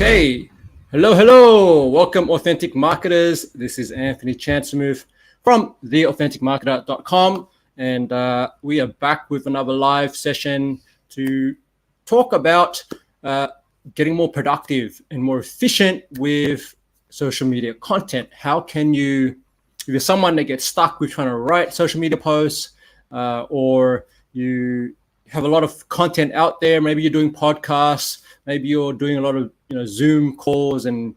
Okay. Hello. Welcome, Authentic Marketers. This is Anthony Chancemuth from theauthenticmarketer.com. And we are back with another live session to talk about getting more productive and more efficient with social media content. How can you, if you're someone that gets stuck with trying to write social media posts or you have a lot of content out there, maybe you're doing podcasts, maybe you're doing a lot of Zoom calls and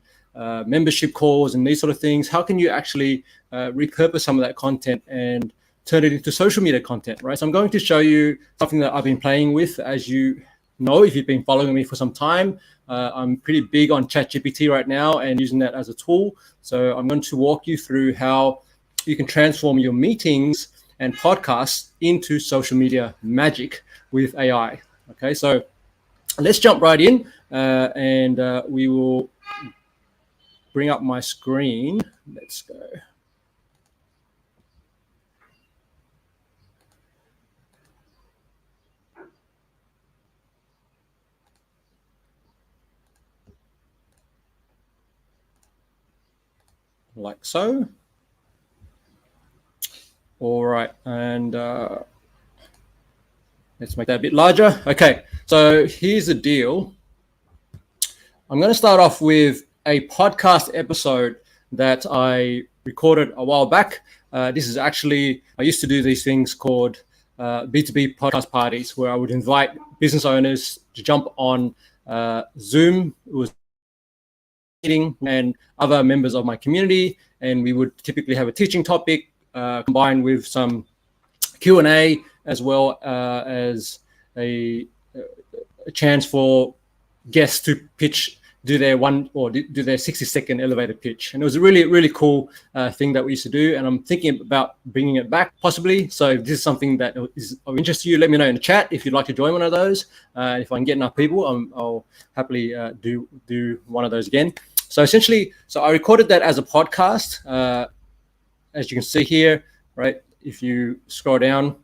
membership calls and these sort of things. How can you actually repurpose some of that content and turn it into social media content, right? So I'm going to show you something that I've been playing with. As you know, if you've been following me for some time, I'm pretty big on ChatGPT right now and using that as a tool. So I'm going to walk you through how you can transform your meetings and podcasts into social media magic with AI. Okay, so let's jump right in and we will bring up my screen. Let's go. Like so. All right, and let's make that a bit larger. Okay, so here's the deal. I'm going to start off with a podcast episode that I recorded a while back. This is actually, I used to do these things called B2B podcast parties where I would invite business owners to jump on Zoom. It was meeting and other members of my community, and we would typically have a teaching topic combined with some Q&A as well as a chance for guests to do their 60-second elevator pitch. And it was a really, really cool thing that we used to do. And I'm thinking about bringing it back possibly. So if this is something that is of interest to you, let me know in the chat if you'd like to join one of those. If I can get enough people, I'll happily do one of those again. So essentially, I recorded that as a podcast. As you can see here, right? If you scroll down,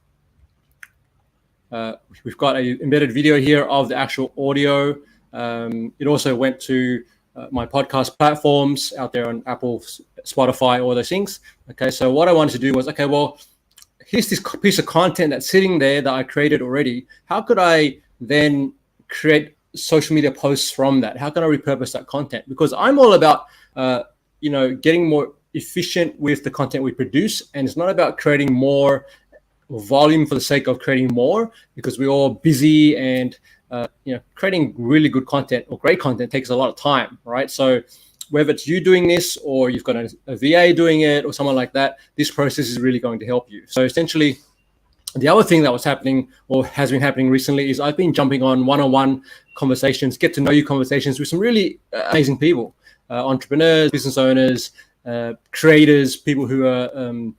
we've got an embedded video here of the actual audio. It also went to my podcast platforms out there on Apple, Spotify, all those things. Okay, so what I wanted to do was, okay, well, here's this piece of content that's sitting there that I created already. How could I then create social media posts from that? How can I repurpose that content? Because I'm all about, getting more efficient with the content we produce. And it's not about creating more volume for the sake of creating more, because we're all busy and creating really good content or great content takes a lot of time, right? So whether it's you doing this or you've got a VA doing it or someone like that, this process is really going to help you. So essentially, the other thing that was happening or has been happening recently is I've been jumping on one-on-one conversations, get to know you conversations with some really amazing people, entrepreneurs, business owners, creators, people who are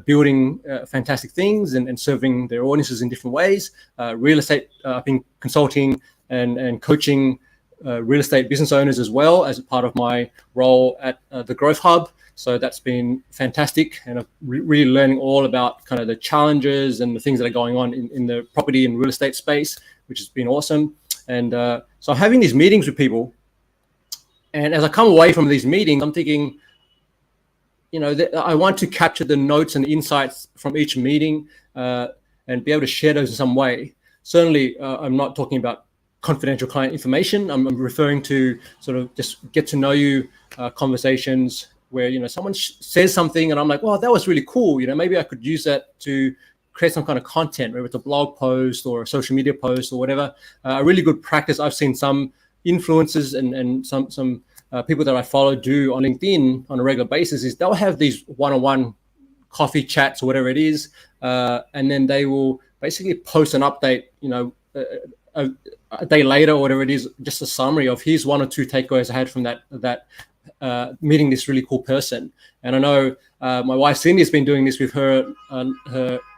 building fantastic things and serving their audiences in different ways. Real estate, I've been consulting and coaching real estate business owners as well as a part of my role at the Growth Hub. So that's been fantastic, and I'm really learning all about kind of the challenges and the things that are going on in the property and real estate space, which has been awesome. And so I'm having these meetings with people, and as I come away from these meetings, I'm thinking, I want to capture the notes and the insights from each meeting and be able to share those in some way. Certainly, I'm not talking about confidential client information. I'm referring to sort of just get to know you conversations where, someone says something and I'm like, well, that was really cool. Maybe I could use that to create some kind of content, whether it's a blog post or a social media post or whatever. A really good practice I've seen some influencers and some people that I follow do on LinkedIn on a regular basis is they'll have these one-on-one coffee chats or whatever it is, and then they will basically post an update, a day later or whatever it is, just a summary of here's one or two takeaways I had from that meeting this really cool person. And I know my wife Cindy has been doing this with her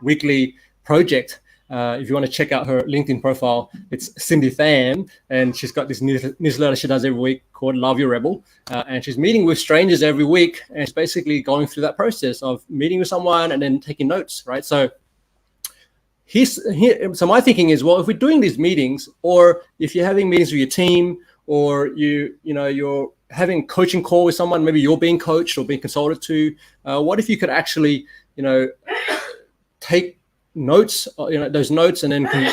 weekly project. If you want to check out her LinkedIn profile, it's Cindy Pham, and she's got this newsletter she does every week called Love Your Rebel. And she's meeting with strangers every week, and it's basically going through that process of meeting with someone and then taking notes, right? So so my thinking is, well, if we're doing these meetings, or if you're having meetings with your team, or you're having a coaching call with someone, maybe you're being coached or being consulted to. What if you could actually, take notes, those notes, and then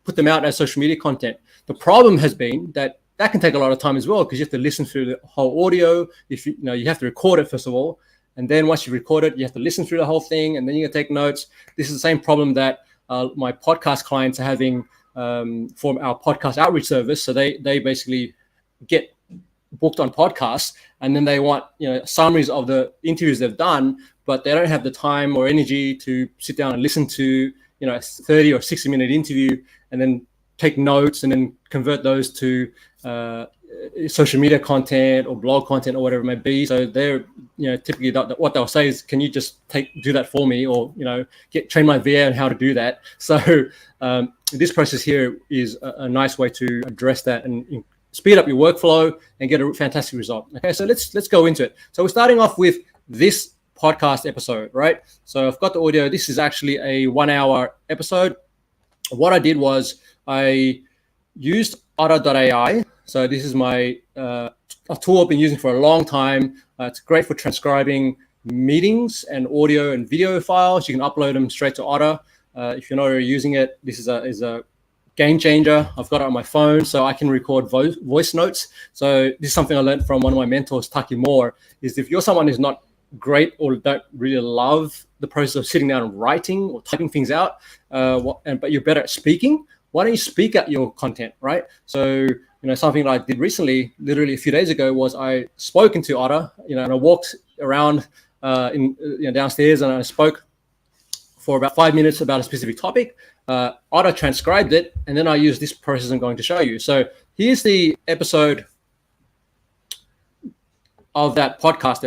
put them out as social media content? The problem has been that can take a lot of time as well, because you have to listen through the whole audio. If you have to record it first of all, and then once you record it, you have to listen through the whole thing, and then you can take notes. This is the same problem that my podcast clients are having for our podcast outreach service. So they basically get booked on podcasts, and then they want summaries of the interviews they've done, but they don't have the time or energy to sit down and listen to a 30 or 60-minute interview and then take notes and then convert those to social media content or blog content or whatever it may be. So they're typically what they'll say is, can you just do that for me, or train my VA on how to do that. So this process here is a nice way to address that and speed up your workflow and get a fantastic result. Okay, so let's go into it. So we're starting off with this podcast episode, right? So I've got the audio. This is actually a 1-hour episode. What I did was I used Otter.ai. So this is a tool I've been using for a long time. It's great for transcribing meetings and audio and video files. You can upload them straight to Otter. If you're not already using it, this is a game changer. I've got it on my phone, so I can record voice notes. So this is something I learned from one of my mentors, Taki Moore, is if you're someone who's not great or don't really love the process of sitting down and writing or typing things out, but you're better at speaking, why don't you speak out your content, right? So, something that I did recently, literally a few days ago, was I spoke into Otter, and I walked around downstairs and I spoke for about 5 minutes about a specific topic. Otter transcribed it, and then I used this process I'm going to show you. So here's the episode of that podcast.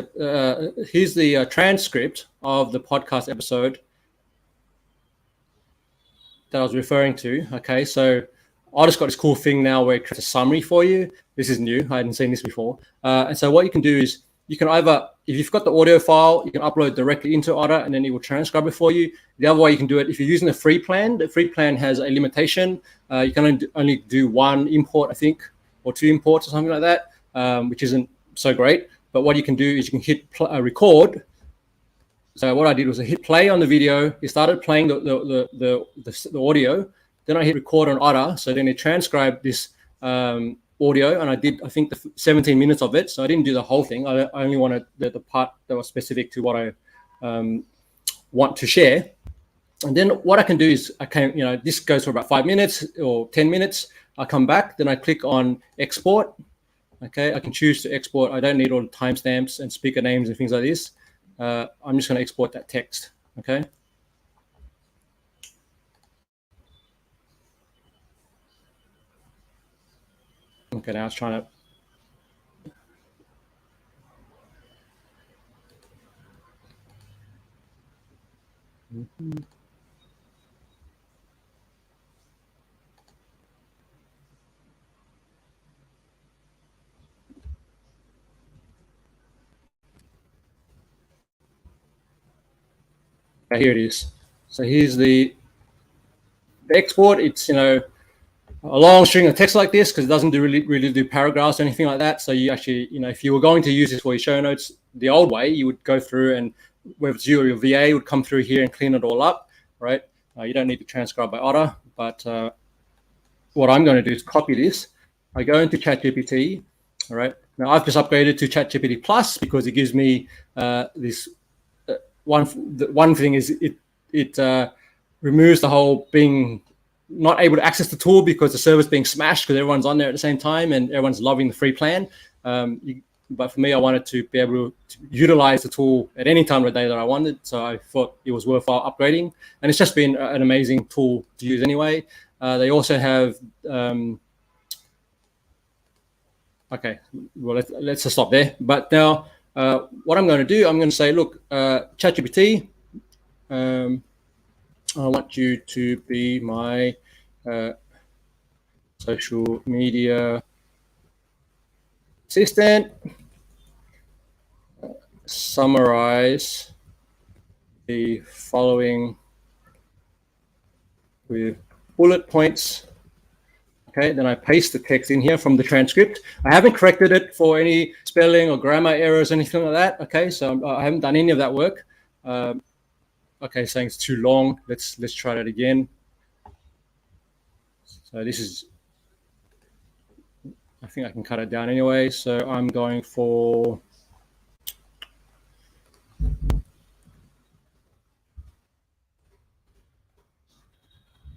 Here's the transcript of the podcast episode that I was referring to. Okay, so I just got this cool thing now where it creates a summary for you. This is new. I hadn't seen this before. And so what you can do is you can either, if you've got the audio file, you can upload directly into Otter and then it will transcribe it for you. The other way you can do it, if you're using the free plan has a limitation. You can only do one import, I think, or 2 imports or something like that, which isn't so great. But what you can do is you can hit record. So what I did was I hit play on the video. It started playing the audio. Then I hit record on Otter. So then it transcribed this audio, and I did, I think, the 17 minutes of it. So I didn't do the whole thing. I only wanted the part that was specific to what I want to share. And then what I can do is this goes for about 5 minutes or 10 minutes. I come back, then I click on export. Okay, I can choose to export. I don't need all the timestamps and speaker names and things like this. I'm just going to export that text. Okay. Okay, now it's trying to. Here it is. So here's the export. It's a long string of text like this, because it doesn't really do paragraphs or anything like that. So you actually, if you were going to use this for your show notes the old way, you would go through, and whether it's you or your VA would come through here and clean it all up, right? You don't need to transcribe by Otter, but what I'm going to do is copy this. I go into ChatGPT, all right? Now I've just upgraded to ChatGPT Plus because it gives me this one thing is it removes the whole being not able to access the tool because the server's being smashed because everyone's on there at the same time and everyone's loving the free plan. But for me, I wanted to be able to utilize the tool at any time of the day that I wanted. So I thought it was worthwhile upgrading. And it's just been an amazing tool to use anyway. They also have, okay, well, let's just stop there. But now what I'm going to do, I'm going to say, look, ChatGPT, I want you to be my social media assistant. Summarize the following with bullet points. Okay, then I paste the text in here from the transcript. I haven't corrected it for any spelling or grammar errors, anything like that. Okay, so I haven't done any of that work. Okay, saying it's too long. Let's try that again. So this is, I think I can cut it down anyway. So I'm going for,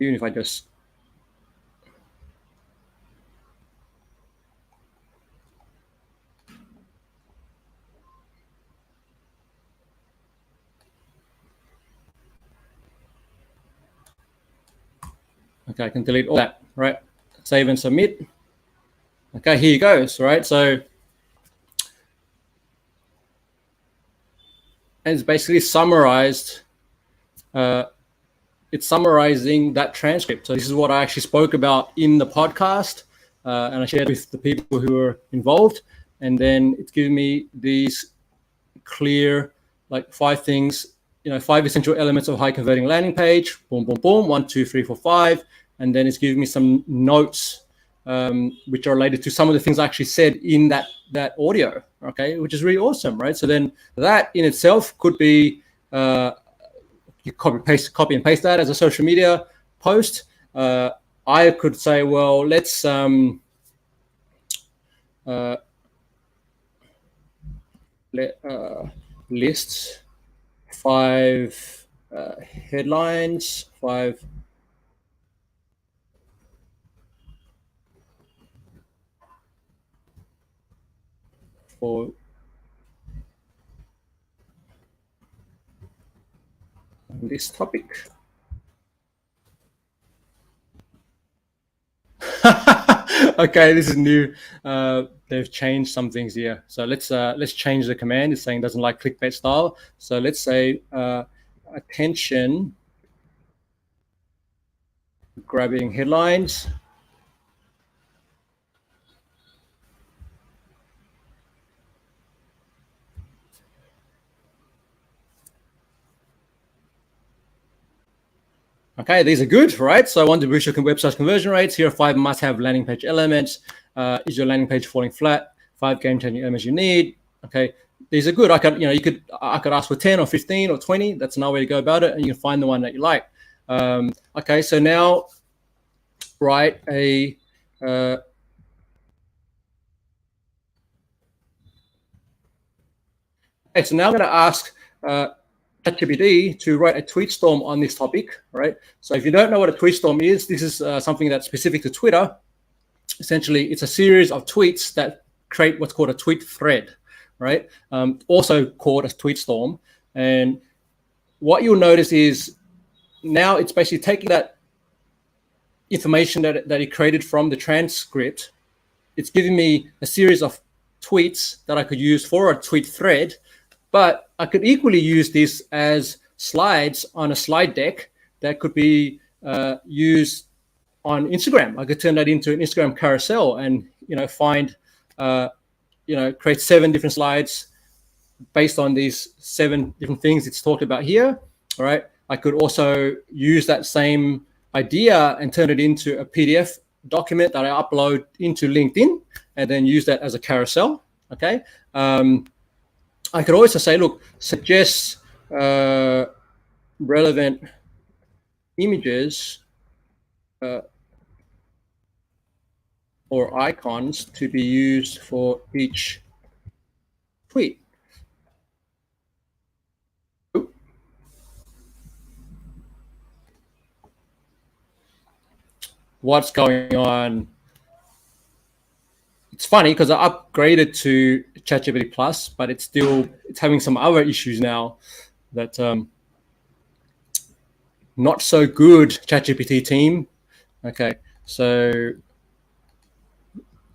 even if I just, okay, I can delete all that, right? Save and submit. Okay, here goes, right? So it's basically summarized. It's summarizing that transcript. So this is what I actually spoke about in the podcast, and I shared with the people who were involved. And then it's giving me these clear, like 5 things, 5 essential elements of a high converting landing page. Boom, boom, boom. 1, 2, 3, 4, 5. And then it's giving me some notes, which are related to some of the things I actually said in that audio. Okay, which is really awesome, right? So then that in itself could be you copy and paste that as a social media post. I could say, well, let's list 5 headlines, 5 for this topic. Okay, this is new. They've changed some things here. So let's change the command. It's saying it doesn't like clickbait style. So let's say attention grabbing headlines. Okay, these are good, right? So I want to boost your website's conversion rates. Here are 5 must-have landing page elements. Is your landing page falling flat? 5 game-changing elements you need. Okay, these are good. I could ask for 10 or 15 or 20. That's another way to go about it, and you can find the one that you like. Okay, so now write a okay, so now I'm going to ask ChatGPT to write a tweet storm on this topic, right? So if you don't know what a tweet storm is, this is something that's specific to Twitter. Essentially, it's a series of tweets that create what's called a tweet thread, right? Also called a tweet storm. And what you'll notice is now it's basically taking that information that it created from the transcript. It's giving me a series of tweets that I could use for a tweet thread, but I could equally use this as slides on a slide deck that could be used on Instagram. I could turn that into an Instagram carousel and, find, create 7 different slides based on these 7 different things it's talked about here. All right. I could also use that same idea and turn it into a PDF document that I upload into LinkedIn and then use that as a carousel. Okay. I could also say, look, suggest relevant images or icons to be used for each tweet. What's going on? It's funny because I upgraded to ChatGPT Plus, but it's having some other issues now that not so good ChatGPT team. Okay, so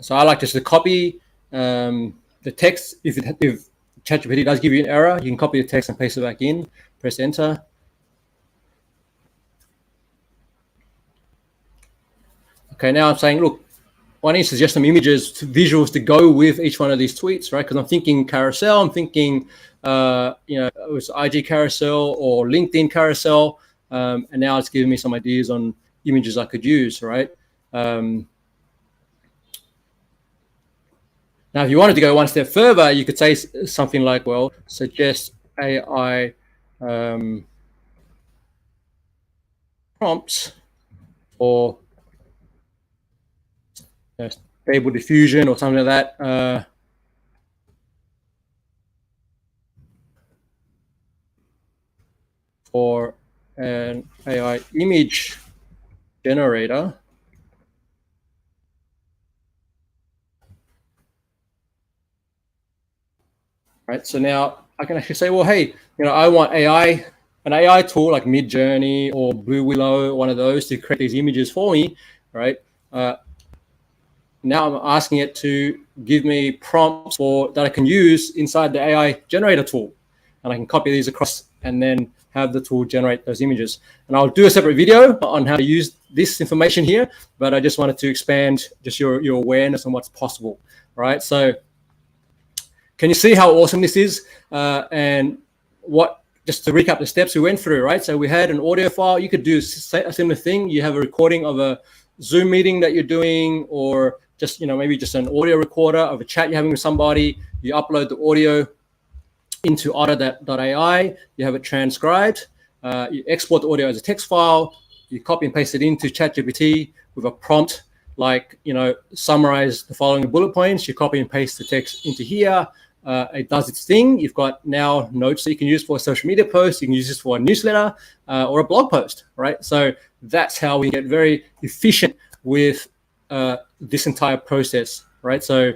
I like just to copy the text. If ChatGPT does give you an error, you can copy the text and paste it back in. Press enter. Okay, now I'm saying, look, why don't you suggest some images, visuals to go with each one of these tweets, right? Because I'm thinking carousel, I'm thinking, it was IG carousel or LinkedIn carousel, and now it's giving me some ideas on images I could use, right? Now, if you wanted to go one step further, you could say something like, well, suggest AI prompts for stable diffusion or something like that. For an AI image generator. Right. So now I can actually say, well, hey, I want an AI tool like Midjourney or Blue Willow, one of those, to create these images for me, right? Now I'm asking it to give me prompts that I can use inside the AI generator tool, and I can copy these across and then have the tool generate those images. And I'll do a separate video on how to use this information here, but I just wanted to expand just your awareness on what's possible, right? So can you see how awesome this is? And just to recap the steps we went through, right? So we had an audio file. You could do a similar thing. You have a recording of a Zoom meeting that you're doing, or just, maybe just an audio recorder of a chat you're having with somebody. You upload the audio into otter.ai. You have it transcribed. You export the audio as a text file. You copy and paste it into ChatGPT with a prompt like, summarize the following bullet points. You copy and paste the text into here. It does its thing. You've got now notes that you can use for a social media post. You can use this for a newsletter or a blog post, right? So that's how we get very efficient with this entire process, right? So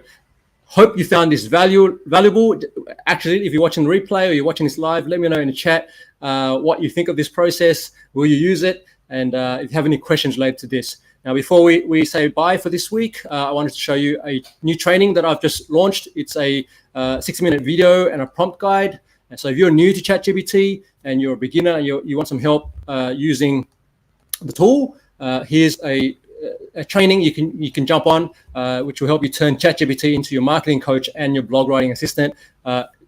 hope you found this valuable. Actually, if you're watching the replay or you're watching this live, let me know in the chat what you think of this process. Will you use it? And if you have any questions related to this. Now, before we say bye for this week, I wanted to show you a new training that I've just launched. It's a 60-minute video and a prompt guide. And so if you're new to ChatGPT and you're a beginner and you want some help using the tool, here's a training you can jump on, which will help you turn ChatGPT into your marketing coach and your blog writing assistant.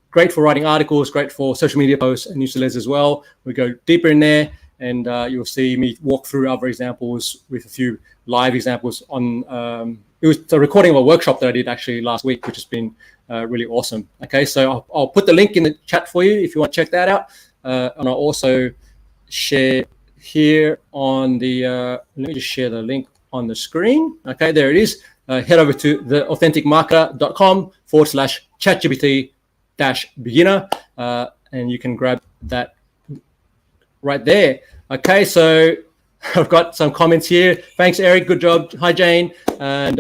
Great for writing articles, great for social media posts and newsletters as well. We go deeper in there, and you'll see me walk through other examples with a few live examples on. It was the recording of a workshop that I did actually last week, which has been really awesome. Okay, so I'll put the link in the chat for you if you want to check that out, and I'll also share here on the. Let me just share the link on the screen. Okay, there it is. Head over to theauthenticmarketer.com/ChatGPT-beginner, and you can grab that right there. Okay, so I've got some comments here. Thanks, Eric. Good job. Hi, Jane. And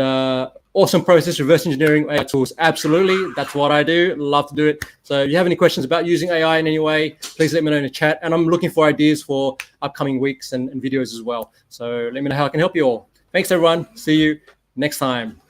awesome process, reverse engineering AI tools. Absolutely. That's what I do. Love to do it. So if you have any questions about using AI in any way, please let me know in the chat. And I'm looking for ideas for upcoming weeks and videos as well. So let me know how I can help you all. Thanks, everyone. See you next time.